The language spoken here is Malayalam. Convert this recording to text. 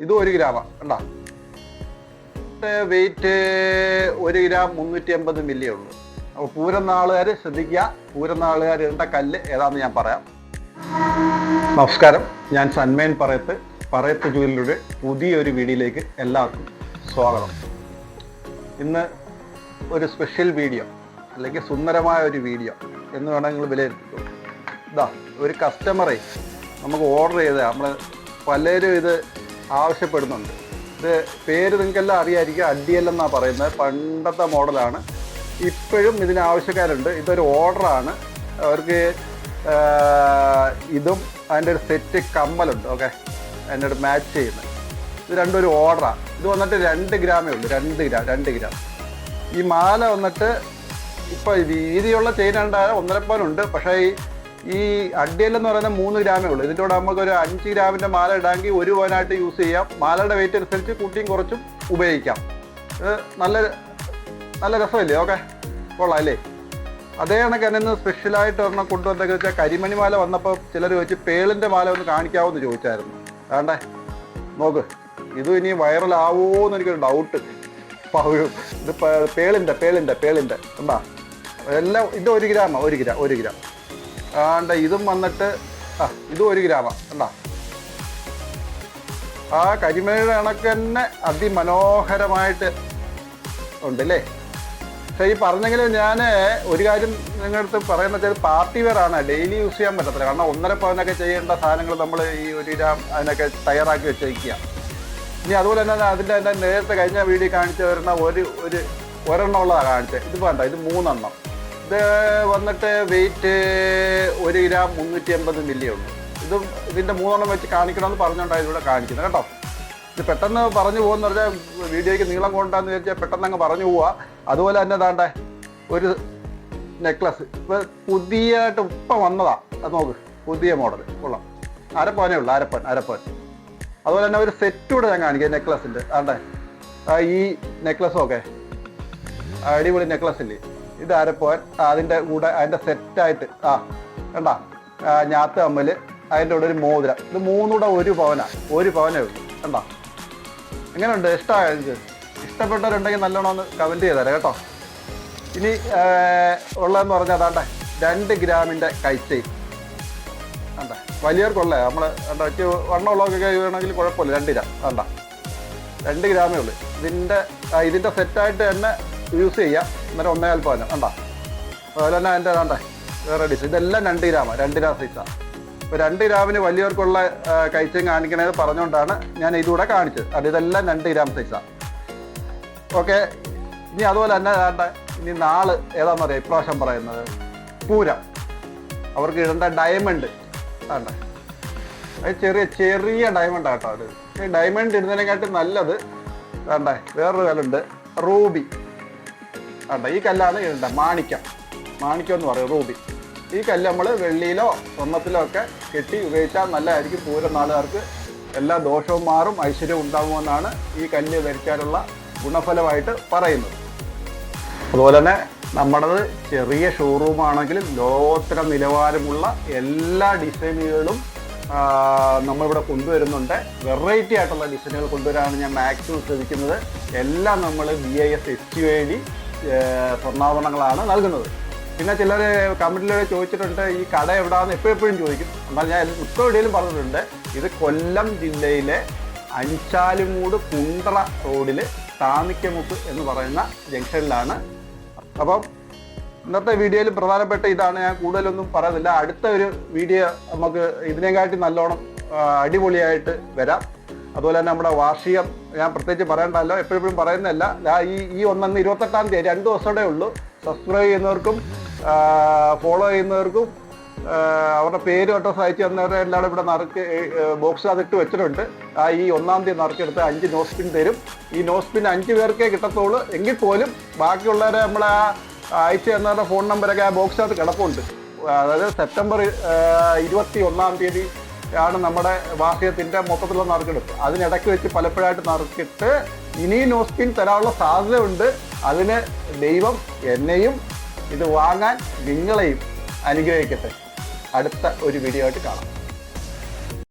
ഇത് 1 ഗ്രാമാണ് കണ്ടാ. വെയിറ്റ് 1 ഗ്രാം 350 മില്ലി ഉള്ളൂ. അപ്പോൾ പൂരം നാളുകാർ ശ്രദ്ധിക്കുക, പൂരം നാളുകാർ ഇടേണ്ട കല്ല് ഏതാണെന്ന് ഞാൻ പറയാം. നമസ്കാരം, ഞാൻ സന്മയൻ പറയത്ത് ജൂലിയുടെ പുതിയൊരു വീഡിയോയിലേക്ക് എല്ലാവർക്കും സ്വാഗതം. ഇന്ന് ഒരു സ്പെഷ്യൽ വീഡിയോ അല്ലെങ്കിൽ സുന്ദരമായ ഒരു വീഡിയോ എന്ന് വേണമെങ്കിൽ വിലയിരുത്തിക്കോളൂ. ഇതാ ഒരു കസ്റ്റമറെ നമുക്ക് ഓർഡർ ചെയ്ത നമ്മൾ പലരും ഇത് ആവശ്യപ്പെടുന്നുണ്ട്. ഇത് പേര് നിങ്ങൾക്കെല്ലാം അറിയാമായിരിക്കും, അഡിയൽ എന്നാണ് പറയുന്നത്. പണ്ടത്തെ മോഡലാണ്, ഇപ്പോഴും ഇതിന് ആവശ്യക്കാരുണ്ട്. ഇതൊരു ഓർഡറാണ്. അവർക്ക് ഇതും അതിൻ്റെ ഒരു സെറ്റ് കമ്മലുണ്ട്, ഓക്കെ, അതിൻ്റെ ഒരു മാച്ച് ചെയ്യുന്നത്. ഇത് രണ്ടും ഒരു ഓർഡറാണ്. ഇത് വന്നിട്ട് 2 ഗ്രാമേ ഉള്ളൂ, 2 ഗ്രാം. ഈ മാല വന്നിട്ട് ഇപ്പോൾ വീതിയുള്ള ചെയിൻ ഉണ്ടായാൽ 1.5 പവനുണ്ട്. പക്ഷേ ഈ അഡിയൽ എന്ന് പറയുന്നത് 3 ഗ്രാമേ ഉള്ളൂ. ഇതിൻ്റെ കൂടെ നമുക്കൊരു 5 ഗ്രാമിൻ്റെ മാല ഇടാമെങ്കിൽ 1 പവനായിട്ട് യൂസ് ചെയ്യാം. മാലയുടെ വെയിറ്റ് അനുസരിച്ച് കൂട്ടിയും കുറച്ചും ഉപയോഗിക്കാം. ഇത് നല്ല രസമല്ലേ? ഓക്കെ, കൊള്ളാം അല്ലേ? അതേ കണക്ക് തന്നെ ഇന്ന് സ്പെഷ്യലായിട്ട് ഒരെണ്ണം കൊണ്ടുവന്നൊക്കെ വെച്ചാൽ കരിമണി മാല വന്നപ്പോൾ ചിലർ വെച്ച് പേളിൻ്റെ മാല ഒന്ന് കാണിക്കാമെന്ന് ചോദിച്ചായിരുന്നു. വേണ്ടേ, നോക്ക്, ഇതും ഇനി വൈറലാവുമോ എന്ന് എനിക്കൊരു ഡൗട്ട്. ഇത് പേളിൻ്റെ എന്താ എല്ലാം. ഇത് 1 ഗ്രാം. ആണ്ട് ഇതും വന്നിട്ട് ഇതും 1 ഗ്രാമാണ് കണ്ടാ. ആ കരിമണിയുടെ കണക്ക് തന്നെ അതിമനോഹരമായിട്ട് ഉണ്ട് അല്ലേ? പക്ഷേ ഈ പറഞ്ഞെങ്കിലും ഞാൻ ഒരു കാര്യം നിങ്ങളുടെ അടുത്ത് പറയുന്ന വെച്ചാൽ പാർട്ടി വെയർ ആണ്, ഡെയിലി യൂസ് ചെയ്യാൻ പറ്റത്തില്ല. കാരണം 1.5 പവനൊക്കെ ചെയ്യേണ്ട സാധനങ്ങൾ നമ്മൾ ഈ 1 ഗ്രാം അതിനൊക്കെ തയ്യാറാക്കി വെച്ചേക്കുക. ഇനി അതുപോലെ തന്നെ അതിൻ്റെ നേരത്തെ കഴിഞ്ഞ വീഡിയോ കാണിച്ചു വരുന്ന ഒരെണ്ണം ഉള്ളതാണ് കാണിച്ചത്. ഇത് വേണ്ട, ഇത് 3 എണ്ണം. ഇത് വന്നിട്ട് വെയിറ്റ് 1 ഗ്രാം 350 മില്ലി ഉള്ളൂ. ഇതിൻ്റെ 3 എണ്ണം വെച്ച് കാണിക്കണമെന്ന് പറഞ്ഞുകൊണ്ടാണ് ഇതിലൂടെ കാണിക്കുന്നത് കേട്ടോ. ഇത് പെട്ടെന്ന് പറഞ്ഞു പോകുമെന്ന് പറഞ്ഞാൽ വീഡിയോയ്ക്ക് നീളം കൊണ്ടാന്ന് വിചാരിച്ചാൽ പെട്ടെന്ന് അങ്ങ് പറഞ്ഞു പോവുക. അതുപോലെ തന്നെ താണ്ടെ ഒരു നെക്ലസ് ഇപ്പോൾ പുതിയതായിട്ട് ഇപ്പം വന്നതാണ്. അത് നോക്ക്, പുതിയ മോഡൽ കൊള്ളാം. അരപ്പവനേ ഉള്ളൂ, അരപ്പവൻ. അതുപോലെ തന്നെ ഒരു സെറ്റ് കൂടെ ഞാൻ കാണിക്കാം നെക്ലസിൻ്റെ. ആണ്ടെ ഈ നെക്ലസ്സൊക്കെ അടിപൊളി നെക്ലസ് ഇല്ലേ? ഇത് അരപ്പവൻ. അതിൻ്റെ കൂടെ അതിൻ്റെ സെറ്റായിട്ട് കണ്ട ഞാത്ത് കമ്മൽ, അതിൻ്റെ കൂടെ ഒരു മോതിരം. ഇത് 3 കൂടെ 1 പവനാണ്. 1 പവനേ ഉള്ളൂ കണ്ട. എങ്ങനെയുണ്ട്? ഇഷ്ടമായോ? എനിക്ക് ഇഷ്ടപ്പെട്ടവരുണ്ടെങ്കിൽ നല്ലോണം ഒന്ന് കമൻറ്റ് ചെയ്തേരാം കേട്ടോ. ഇനി ഉള്ളതെന്ന് പറഞ്ഞാൽ അതാണ്ടെ 2 ഗ്രാമിൻ്റെ കൈച്ചെയിൻ കണ്ട. വലിയവർക്കുള്ളേ നമ്മൾ കണ്ട വണ്ണമുള്ളതൊക്കെ വേണമെങ്കിൽ കുഴപ്പമില്ല. 2 ഗ്രാം കണ്ട, 2 ഗ്രാമേ ഉള്ളൂ. ഇതിൻ്റെ സെറ്റായിട്ട് തന്നെ യൂസ് ചെയ്യാം. അന്നേരം 1.5 പവന് കണ്ട. അതുപോലെ തന്നെ അതിൻ്റെ കണ്ടേ വേറെ ഡിഷ്. ഇതെല്ലാം 2 ഗ്രാമാണ്, 2 ഗ്രാം സൈസാണ്. ഇപ്പോൾ 2 ഗ്രാമിന് വലിയവർക്കുള്ള കൈച്ചെയിൻ കാണിക്കണത് പറഞ്ഞുകൊണ്ടാണ് ഞാൻ ഇതുകൂടെ കാണിച്ചത്. ഇതെല്ലാം 2 ഗ്രാം സൈസാണ്. ഓക്കെ, ഇനി അതുപോലെ തന്നെ വേണ്ട. ഇനി നാള് ഏതാണെന്ന് പറയാം ഇപ്രാവശ്യം പറയുന്നത് പൂരം. അവർക്ക് ഇടേണ്ട ഡയമണ്ട് വേണ്ട, അത് ചെറിയ ഡയമണ്ടാണ് കേട്ടോ. അത് ഈ ഡയമണ്ട് ഇടുന്നതിനെക്കാട്ടും നല്ലത് വേണ്ടേ വേറൊരു കല്ലുണ്ട്, റൂബി വേണ്ട. ഈ കല്ലാണ് ഇടേണ്ട, മാണിക്യം എന്ന് പറയും, റൂബി. ഈ കല്ല് നമ്മൾ വെള്ളിയിലോ സ്വർണ്ണത്തിലോ ഒക്കെ കെട്ടി ഉപയോഗിച്ചാൽ നല്ലതായിരിക്കും. പൂരം നാളുകാർക്ക് എല്ലാ ദോഷവും മാറും, ഐശ്വര്യവും ഉണ്ടാകുമെന്നാണ് ഈ കല്ല് ധരിക്കാനുള്ള ഗുണഫലമായിട്ട് പറയുന്നത്. അതുപോലെ തന്നെ നമ്മുടേത് ചെറിയ ഷോറൂമാണെങ്കിലും ലോകോത്തര നിലവാരമുള്ള എല്ലാ ഡിസൈനുകളും നമ്മളിവിടെ കൊണ്ടുവരുന്നുണ്ട്. വെറൈറ്റി ആയിട്ടുള്ള ഡിസൈനുകൾ കൊണ്ടുവരാനാണ് ഞാൻ മാക്സിമം ശ്രമിക്കുന്നത്. എല്ലാം നമ്മൾ BIS HUID സ്വർണ്ണാഭരണങ്ങളാണ് നൽകുന്നത്. പിന്നെ ചിലർ കമൻറ്റിലൂടെ ചോദിച്ചിട്ടുണ്ട് ഈ കട എവിടെയാണെന്ന് എപ്പോഴും ചോദിക്കും. എന്നാൽ ഞാൻ മിക്ക വീഡിയോയിലും പറഞ്ഞിട്ടുണ്ട്, ഇത് കൊല്ലം ജില്ലയിലെ അഞ്ചാലുമൂട് കുണ്ടറ റോഡിൽ താന്നിക്കമുക്ക് എന്ന് പറയുന്ന ജംഗ്ഷനിലാണ്. അപ്പം ഇന്നത്തെ വീഡിയോയിൽ പ്രധാനപ്പെട്ട ഇതാണ്. ഞാൻ കൂടുതലൊന്നും പറയുന്നില്ല. അടുത്ത ഒരു വീഡിയോ നമുക്ക് ഇതിനെക്കാട്ടി നല്ലോണം അടിപൊളിയായിട്ട് വരാം. അതുപോലെ തന്നെ നമ്മുടെ വാർഷികം ഞാൻ പ്രത്യേകിച്ച് പറയണ്ടല്ലോ, എപ്പോഴും പറയുന്നതല്ല. ഈ 28-ാം തീയതി 2 ദിവസമേ ഉള്ളൂ. സബ്സ്ക്രൈബ് ചെയ്യുന്നവർക്കും ഫോളോ ചെയ്യുന്നവർക്കും അവരുടെ പേരും അഡ്രസ്സ് അയച്ചു തന്നവരെ എല്ലാവരും ഇവിടെ ബോക്സ് അതിട്ട് വെച്ചിട്ടുണ്ട്. ഈ 1-ാം തീയതി നറുക്കെടുത്ത് 5 നോസ്പിൻ തരും. ഈ നോസ്പിൻ 5 പേർക്കേ കിട്ടത്തുള്ളൂ. എങ്കിൽ പോലും ബാക്കിയുള്ളവരെ നമ്മൾ അയച്ചു തന്നവരുടെ ഫോൺ നമ്പരൊക്കെ ആ ബോക്സിനകത്ത് കിടപ്പുണ്ട്. അതായത് സെപ്റ്റംബർ 21-ാം തീയതി ആണ് നമ്മുടെ വാർഷികത്തിൻ്റെ മൊത്തത്തിലുള്ള നറുക്കെടുപ്പ്. അതിനിടയ്ക്ക് വെച്ച് പലപ്പോഴായിട്ട് നറുക്കിട്ട് ഇനിയും നോസ്പിൻ തരാനുള്ള സാധ്യതയുണ്ട്. അതിന് ദൈവം എന്നെയും ഇത് വാങ്ങാൻ നിങ്ങളെയും അനുഗ്രഹിക്കട്ടെ. അടുത്ത ഒരു വീഡിയോ ആയിട്ട് കാണാം.